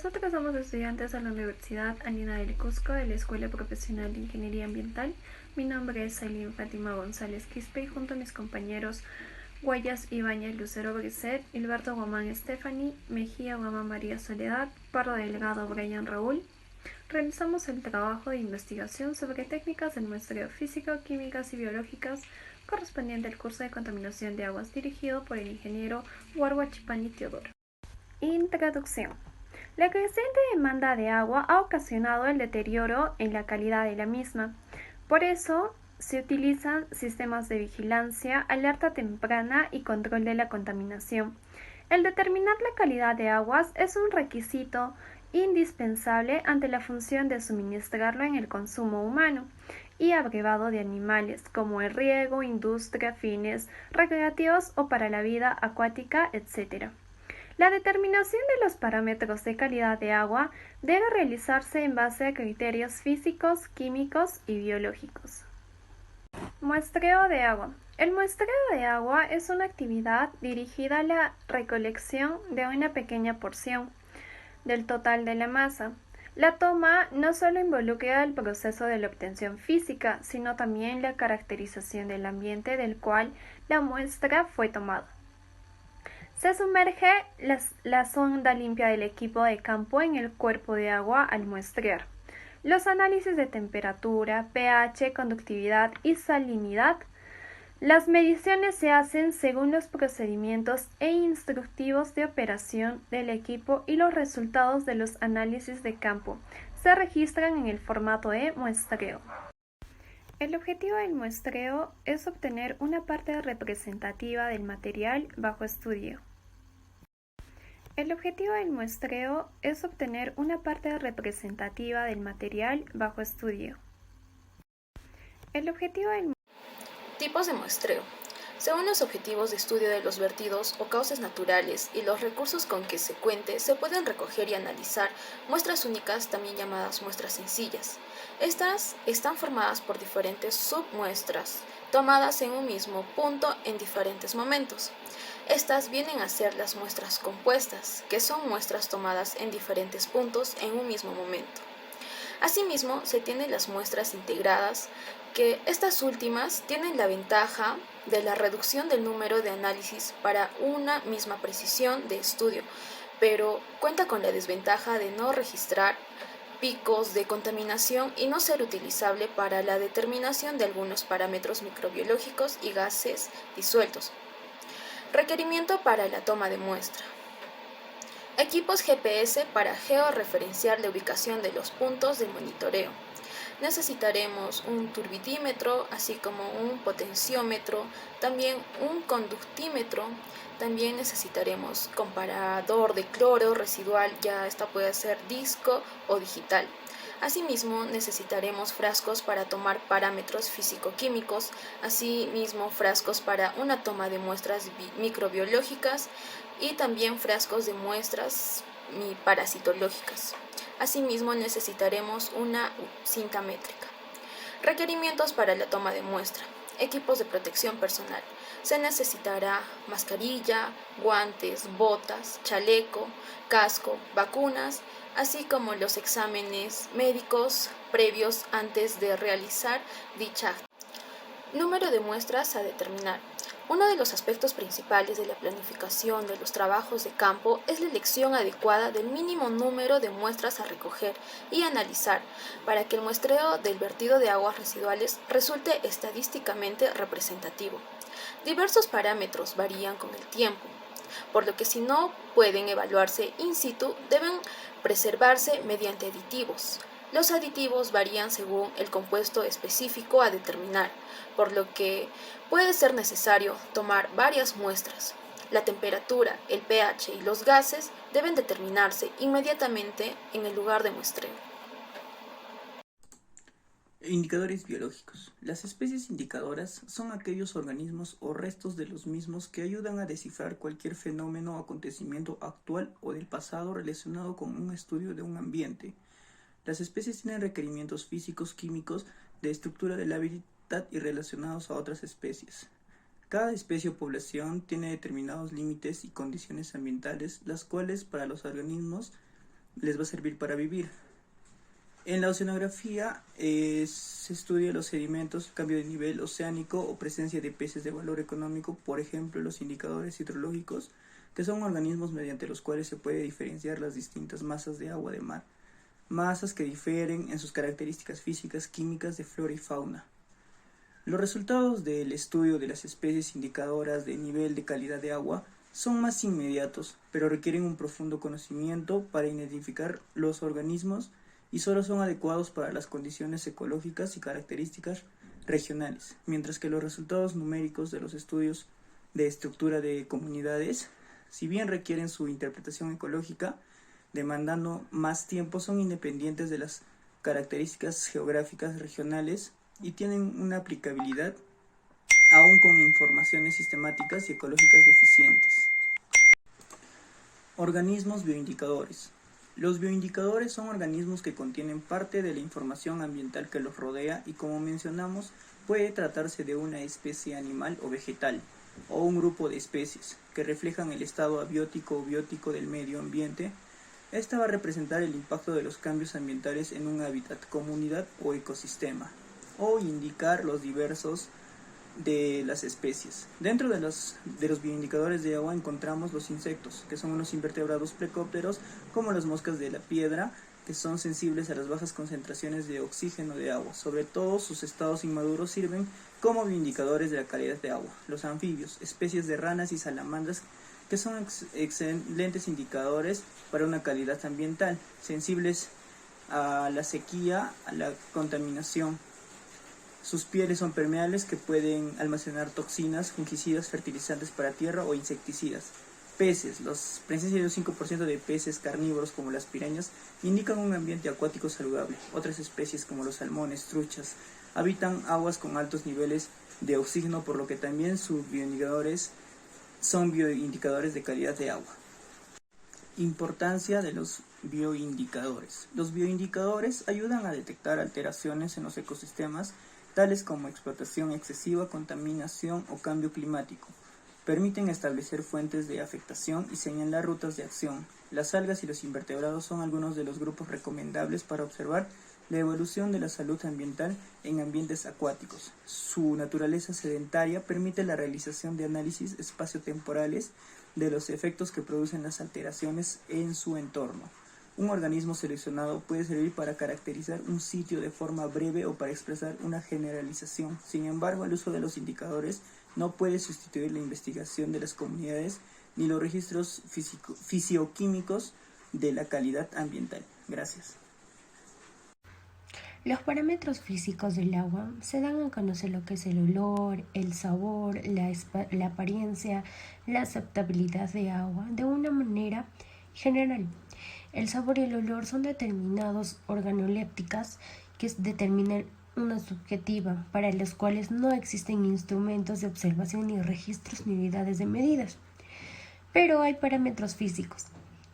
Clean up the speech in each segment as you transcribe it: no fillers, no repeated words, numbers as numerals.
Nosotros somos estudiantes de la Universidad Andina del Cusco de la Escuela Profesional de Ingeniería Ambiental. Mi nombre es Aileen Fátima González Quispe y junto a mis compañeros Guayas Ibáñez Lucero Brisset, Hilberto Guamán Stephanie, Mejía Guamán María Soledad, Pardo Delgado Brian Raúl, realizamos el trabajo de investigación sobre técnicas del muestreo físico, químicas y biológicas correspondiente al curso de contaminación de aguas dirigido por el ingeniero Warwachipani Teodoro. Introducción. La creciente demanda de agua ha ocasionado el deterioro en la calidad de la misma. Por eso, se utilizan sistemas de vigilancia, alerta temprana y control de la contaminación. El determinar la calidad de aguas es un requisito indispensable ante la función de suministrarlo en el consumo humano y abrevado de animales, como el riego, industria, fines recreativos o para la vida acuática, etc. La determinación de los parámetros de calidad de agua debe realizarse en base a criterios físicos, químicos y biológicos. Muestreo de agua. El muestreo de agua es una actividad dirigida a la recolección de una pequeña porción del total de la masa. La toma no solo involucra el proceso de la obtención física, sino también la caracterización del ambiente del cual la muestra fue tomada. Se sumerge la sonda limpia del equipo de campo en el cuerpo de agua al muestrear. Los análisis de temperatura, pH, conductividad y salinidad. Las mediciones se hacen según los procedimientos e instructivos de operación del equipo y los resultados de los análisis de campo se registran en el formato de muestreo. El objetivo del muestreo es obtener una parte representativa del material bajo estudio. El objetivo del muestreo es obtener una parte representativa del material bajo estudio. El objetivo del Tipos de muestreo. Según los objetivos de estudio de los vertidos o cauces naturales y los recursos con que se cuente, se pueden recoger y analizar muestras únicas, también llamadas muestras sencillas. Estas están formadas por diferentes submuestras, tomadas en un mismo punto en diferentes momentos. Estas vienen a ser las muestras compuestas, que son muestras tomadas en diferentes puntos en un mismo momento. Asimismo, se tienen las muestras integradas, que estas últimas tienen la ventaja de la reducción del número de análisis para una misma precisión de estudio, pero cuenta con la desventaja de no registrar picos de contaminación y no ser utilizable para la determinación de algunos parámetros microbiológicos y gases disueltos. Requerimiento para la toma de muestra. Equipos GPS para georreferenciar la ubicación de los puntos de monitoreo. Necesitaremos un turbitímetro, así como un potenciómetro, también un conductímetro. También necesitaremos comparador de cloro residual, ya esta puede ser disco o digital. Asimismo, necesitaremos frascos para tomar parámetros físico-químicos, asimismo frascos para una toma de muestras microbiológicas y también frascos de muestras parasitológicas. Asimismo, necesitaremos una cinta métrica. Requerimientos para la toma de muestra. Equipos de protección personal. Se necesitará mascarilla, guantes, botas, chaleco, casco, vacunas, así como los exámenes médicos previos antes de realizar dicha actividad. Número de muestras a determinar. Uno de los aspectos principales de la planificación de los trabajos de campo es la elección adecuada del mínimo número de muestras a recoger y analizar para que el muestreo del vertido de aguas residuales resulte estadísticamente representativo. Diversos parámetros varían con el tiempo, por lo que si no pueden evaluarse in situ, deben preservarse mediante aditivos. Los aditivos varían según el compuesto específico a determinar, por lo que puede ser necesario tomar varias muestras. La temperatura, el pH y los gases deben determinarse inmediatamente en el lugar de muestreo. Indicadores biológicos. Las especies indicadoras son aquellos organismos o restos de los mismos que ayudan a descifrar cualquier fenómeno o acontecimiento actual o del pasado relacionado con un estudio de un ambiente. Las especies tienen requerimientos físicos, químicos, de estructura del hábitat y relacionados a otras especies. Cada especie o población tiene determinados límites y condiciones ambientales, las cuales para los organismos les va a servir para vivir. En la oceanografía se estudia los sedimentos, cambio de nivel oceánico o presencia de peces de valor económico, por ejemplo, los indicadores hidrológicos, que son organismos mediante los cuales se puede diferenciar las distintas masas de agua de mar, masas que difieren en sus características físicas, químicas, de flora y fauna. Los resultados del estudio de las especies indicadoras de nivel de calidad de agua son más inmediatos, pero requieren un profundo conocimiento para identificar los organismos y solo son adecuados para las condiciones ecológicas y características regionales, mientras que los resultados numéricos de los estudios de estructura de comunidades, si bien requieren su interpretación ecológica, demandando más tiempo, son independientes de las características geográficas regionales y tienen una aplicabilidad aún con informaciones sistemáticas y ecológicas deficientes. Organismos bioindicadores. Los bioindicadores son organismos que contienen parte de la información ambiental que los rodea y, como mencionamos, puede tratarse de una especie animal o vegetal o un grupo de especies que reflejan el estado abiótico o biótico del medio ambiente. Esta va a representar el impacto de los cambios ambientales en un hábitat, comunidad o ecosistema, o indicar los diversos de las especies. Dentro de los bioindicadores de agua encontramos los insectos, que son unos invertebrados plecópteros, como las moscas de la piedra, que son sensibles a las bajas concentraciones de oxígeno de agua. Sobre todo, sus estados inmaduros sirven como bioindicadores de la calidad de agua. Los anfibios, especies de ranas y salamandras, que son excelentes indicadores para una calidad ambiental, sensibles a la sequía, a la contaminación. Sus pieles son permeables que pueden almacenar toxinas, fungicidas, fertilizantes para tierra o insecticidas. Peces. La presencia de un 5% de peces carnívoros como las pirañas indican un ambiente acuático saludable. Otras especies como los salmones, truchas, habitan aguas con altos niveles de oxígeno, por lo que también sus bioindicadores son bioindicadores de calidad de agua. Importancia de los bioindicadores. Los bioindicadores ayudan a detectar alteraciones en los ecosistemas, tales como explotación excesiva, contaminación o cambio climático. Permiten establecer fuentes de afectación y señalar rutas de acción. Las algas y los invertebrados son algunos de los grupos recomendables para observar la evolución de la salud ambiental en ambientes acuáticos. Su naturaleza sedentaria permite la realización de análisis espaciotemporales de los efectos que producen las alteraciones en su entorno. Un organismo seleccionado puede servir para caracterizar un sitio de forma breve o para expresar una generalización. Sin embargo, el uso de los indicadores no puede sustituir la investigación de las comunidades ni los registros fisioquímicos de la calidad ambiental. Gracias. Los parámetros físicos del agua se dan a conocer lo que es el olor, el sabor, la apariencia, la aceptabilidad de agua de una manera general. El sabor y el olor son determinados organolépticas que determinan una subjetiva, para los cuales no existen instrumentos de observación ni registros ni unidades de medidas. Pero hay parámetros físicos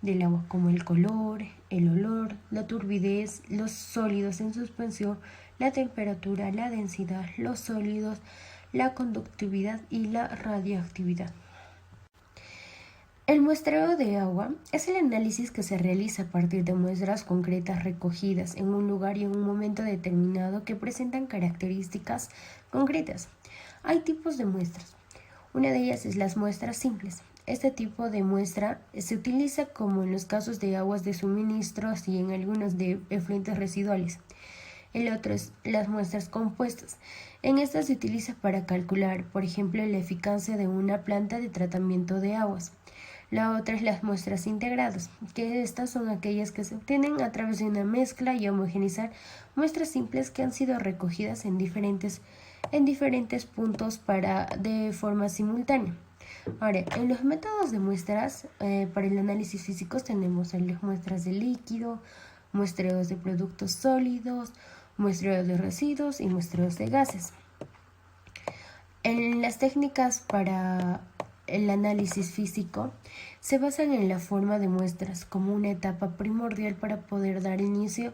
del agua como el color, el olor, la turbidez, los sólidos en suspensión, la temperatura, la densidad, los sólidos, la conductividad y la radioactividad. El muestreo de agua es el análisis que se realiza a partir de muestras concretas recogidas en un lugar y en un momento determinado que presentan características concretas. Hay tipos de muestras. Una de ellas es las muestras simples. Este tipo de muestra se utiliza como en los casos de aguas de suministro y en algunos de efluentes residuales. El otro es las muestras compuestas. En estas se utiliza para calcular, por ejemplo, la eficacia de una planta de tratamiento de aguas. La otra es las muestras integradas, que estas son aquellas que se obtienen a través de una mezcla y homogeneizar muestras simples que han sido recogidas en diferentes puntos de forma simultánea. Ahora, en los métodos de muestras para el análisis físico tenemos las muestras de líquido, muestreos de productos sólidos, muestreos de residuos y muestreos de gases. En las técnicas para el análisis físico se basan en la forma de muestras como una etapa primordial para poder dar inicio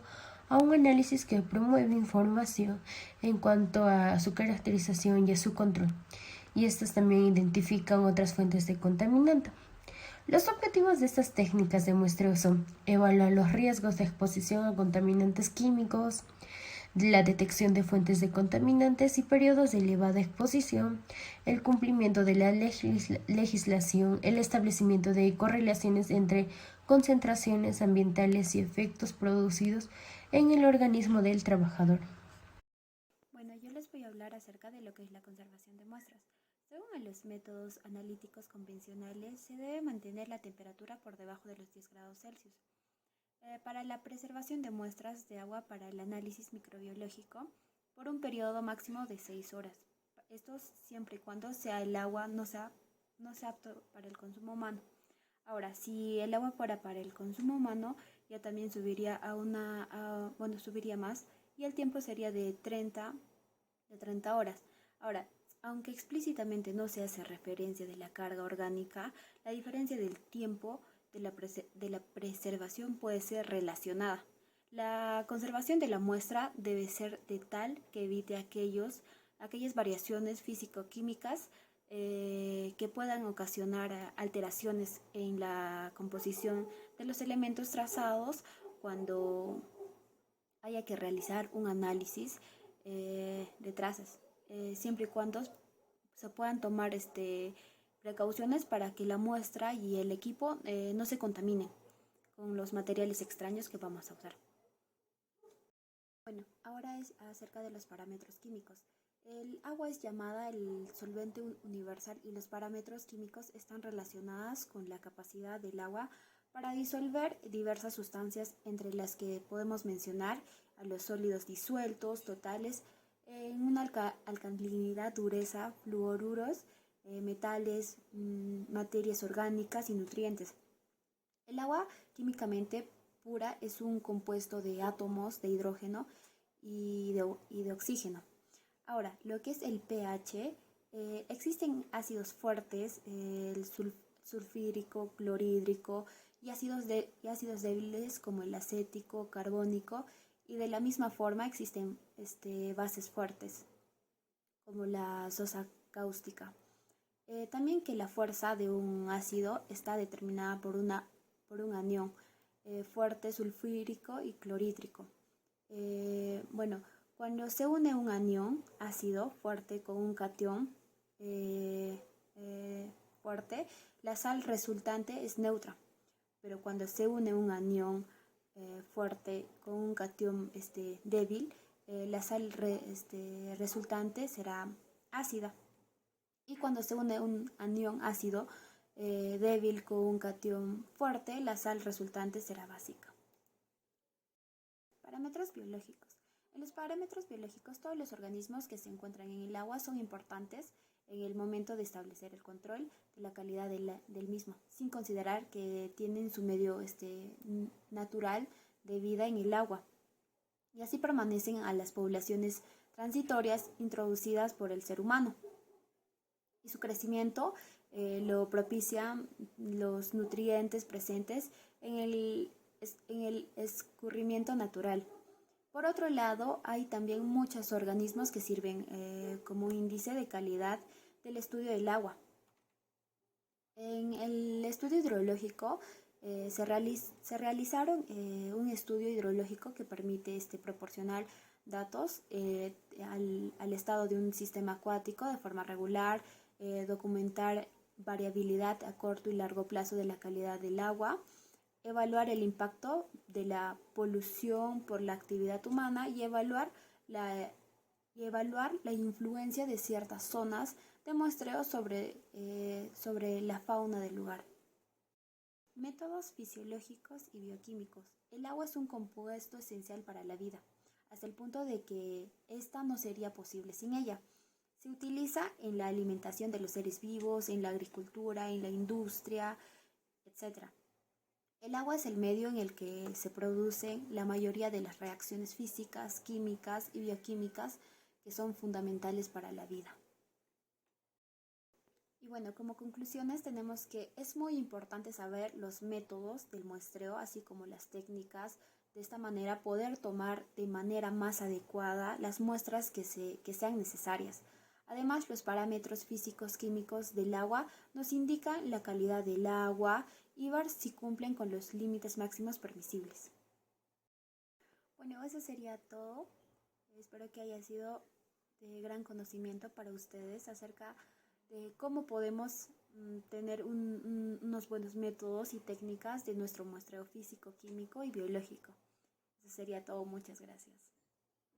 a un análisis que promueve información en cuanto a su caracterización y a su control. Y estas también identifican otras fuentes de contaminante. Los objetivos de estas técnicas de muestreo son evaluar los riesgos de exposición a contaminantes químicos, la detección de fuentes de contaminantes y periodos de elevada exposición, el cumplimiento de la legislación, el establecimiento de correlaciones entre concentraciones ambientales y efectos producidos en el organismo del trabajador. Bueno, yo les voy a hablar acerca de lo que es la conservación de muestras. Según los métodos analíticos convencionales, se debe mantener la temperatura por debajo de los 10 grados Celsius. Para la preservación de muestras de agua para el análisis microbiológico por un periodo máximo de 6 horas. Esto siempre y cuando sea el agua no sea apto para el consumo humano. Ahora, si el agua fuera para el consumo humano, ya también subiría subiría más y el tiempo sería de 30 horas. Ahora, aunque explícitamente no se hace referencia de la carga orgánica, la diferencia del tiempo de la preservación puede ser relacionada. La conservación de la muestra debe ser de tal que evite aquellas variaciones físico-químicas que puedan ocasionar alteraciones en la composición de los elementos trazados cuando haya que realizar un análisis de trazas, siempre y cuando se puedan tomar precauciones para que la muestra y el equipo no se contaminen con los materiales extraños que vamos a usar. Bueno, ahora es acerca de los parámetros químicos. El agua es llamada el solvente universal y los parámetros químicos están relacionados con la capacidad del agua para disolver diversas sustancias, entre las que podemos mencionar a los sólidos disueltos, totales, en una alcalinidad, dureza, fluoruros, metales, materias orgánicas y nutrientes. El agua químicamente pura es un compuesto de átomos de hidrógeno y de oxígeno. Ahora, lo que es el pH, existen ácidos fuertes, el sulfídrico, clorhídrico y ácidos débiles como el acético, carbónico, y de la misma forma existen bases fuertes como la sosa cáustica. También que la fuerza de un ácido está determinada por un anión fuerte, sulfúrico y clorhídrico. Cuando se une un anión ácido fuerte con un catión fuerte, la sal resultante es neutra. Pero cuando se une un anión fuerte con un catión débil, la sal resultante será ácida. Y cuando se une un anión ácido débil con un catión fuerte, la sal resultante será básica. Parámetros biológicos. En los parámetros biológicos, todos los organismos que se encuentran en el agua son importantes en el momento de establecer el control de la calidad del mismo, sin considerar que tienen su medio natural de vida en el agua. Y así permanecen a las poblaciones transitorias introducidas por el ser humano. Y su crecimiento lo propician los nutrientes presentes en el escurrimiento natural. Por otro lado, hay también muchos organismos que sirven como índice de calidad del estudio del agua. En el estudio hidrológico se realizaron un estudio hidrológico que permite proporcionar datos al estado de un sistema acuático de forma regular, documentar variabilidad a corto y largo plazo de la calidad del agua, evaluar el impacto de la polución por la actividad humana y evaluar la influencia de ciertas zonas de muestreo sobre la fauna del lugar. Métodos fisiológicos y bioquímicos. El agua es un compuesto esencial para la vida, hasta el punto de que esta no sería posible sin ella. Se utiliza en la alimentación de los seres vivos, en la agricultura, en la industria, etc. El agua es el medio en el que se producen la mayoría de las reacciones físicas, químicas y bioquímicas que son fundamentales para la vida. Y bueno, como conclusiones tenemos que es muy importante saber los métodos del muestreo, así como las técnicas. De esta manera poder tomar de manera más adecuada las muestras que sean necesarias. Además, los parámetros físicos-químicos del agua nos indican la calidad del agua y ver si cumplen con los límites máximos permisibles. Bueno, eso sería todo. Espero que haya sido de gran conocimiento para ustedes acerca de cómo podemos tener unos buenos métodos y técnicas de nuestro muestreo físico, químico y biológico. Eso sería todo. Muchas gracias.